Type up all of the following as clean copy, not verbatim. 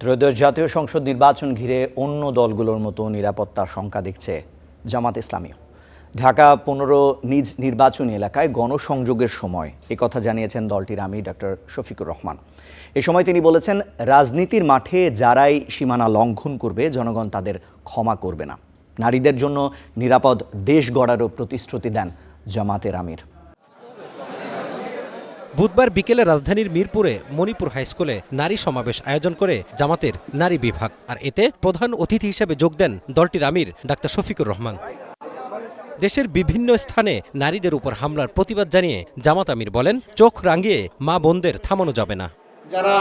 ত্রয়োদশ জাতীয় সংসদ নির্বাচন ঘিরে অন্য দলগুলোর মতো নিরাপত্তার শঙ্কা দেখছে জামাত ইসলামীও। ঢাকা ১৫ নিজ নির্বাচনী এলাকায় গণসংযোগের সময় একথা জানিয়েছেন দলটির আমির ডক্টর শফিকুর রহমান। এ সময় তিনি বলেছেন, রাজনীতির মাঠে যারাই সীমানা লঙ্ঘন করবে জনগণ তাদের ক্ষমা করবে না। নারীদের জন্য নিরাপদ দেশ গড়ারও প্রতিশ্রুতি দেন জামাতের আমির। বুধবার বিকেলে রাজধানীর মিরপুরে মণিপুর হাইস্কুলে নারী সমাবেশ আয়োজন করে জামাতের নারী বিভাগ, আর এতে প্রধান অতিথি হিসেবে যোগ দেন দলটির আমির ডাক্তার শফিকুর রহমান। দেশের বিভিন্ন স্থানে নারীদের উপর হামলার প্রতিবাদ জানিয়ে জামাত আমির বলেন, চোখ রাঙিয়ে মা বোনদের থামানো যাবে না। যারা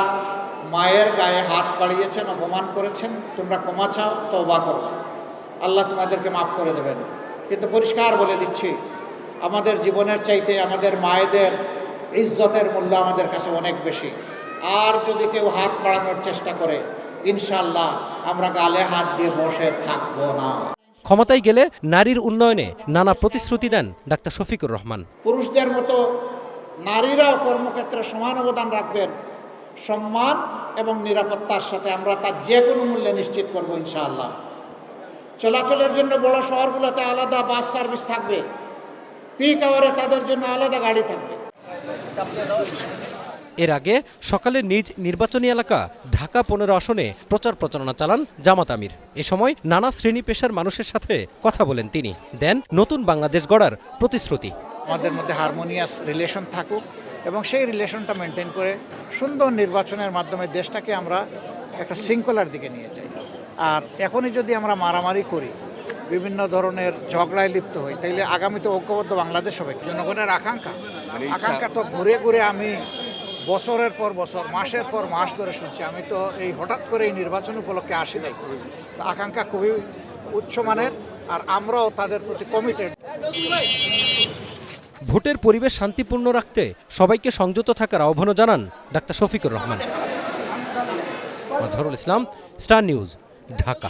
মায়ের গায়ে হাত বাড়িয়েছেন, অপমান করেছেন, তোমরা ক্ষমা চাও, তওবা করো, আল্লাহ তোমাদেরকে মাফ করে দেবেন। কিন্তু পরিষ্কার বলে দিচ্ছি, আমাদের জীবনের চাইতে আমাদের মায়েদের ইজ্জতের মূল্য আমাদের কাছে অনেক বেশি। আর যদি কেউ হাত বাড়ানোর চেষ্টা করে, ইনশাআল্লাহ আমরা গালে হাত দিয়ে বসে থাকবো না। ক্ষমতায় গেলে নারীর উন্নয়নে নানা প্রতিশ্রুতি দেন ডাক্তার শফিকুর রহমান। পুরুষদের মতো নারীরাও কর্মক্ষেত্রে সমান অবদান রাখবেন। সম্মান এবং নিরাপত্তার সাথে আমরা তার যে কোনো মূল্যে নিশ্চিত করব ইনশাআল্লাহ। চলাচলের জন্য বড় শহরগুলোতে আলাদা বাস সার্ভিস থাকবে, পিক আওয়ারে তাদের জন্য আলাদা গাড়ি থাকবে। এর আগে সকালে নিজ নির্বাচনী এলাকা ঢাকা ১৫ আসনে প্রচার প্রচারণা চালান জামাত আমির। এ সময় নানা শ্রেণী পেশার মানুষের সাথে কথা বলেন তিনি, দেন নতুন বাংলাদেশ গড়ার প্রতিশ্রুতি। আমাদের মধ্যে হারমোনিয়াস রিলেশন থাকুক এবং সেই রিলেশনটা মেনটেন করে সুন্দর নির্বাচনের মাধ্যমে দেশটাকে আমরা একটা শৃঙ্খলার দিকে নিয়ে যাই। আর এখনই যদি আমরা মারামারি করি, বিভিন্ন ধরনের ঝগড়ায় লিপ্ত হই, তাইলে আগামীতে ঐক্যবদ্ধ বাংলাদেশ হবে। জনগণের আকাঙ্ক্ষা তো ঘুরে ঘুরে আমি বছরের পর বছর, মাসের পর মাস ধরে শুনছি। আমি তো এই হঠাৎ করে এই নির্বাচন উপলক্ষে আসি নাই। তো আকাঙ্ক্ষা খুবই উচ্চমানের, আর আমরাও তাদের প্রতি কমিটেড। ভোটের পরিবেশ শান্তিপূর্ণ রাখতে সবাইকে সংযত থাকার আহ্বানও জানান doctor Shafiqur Rahman. Mazharul Islam, star news, Dhaka.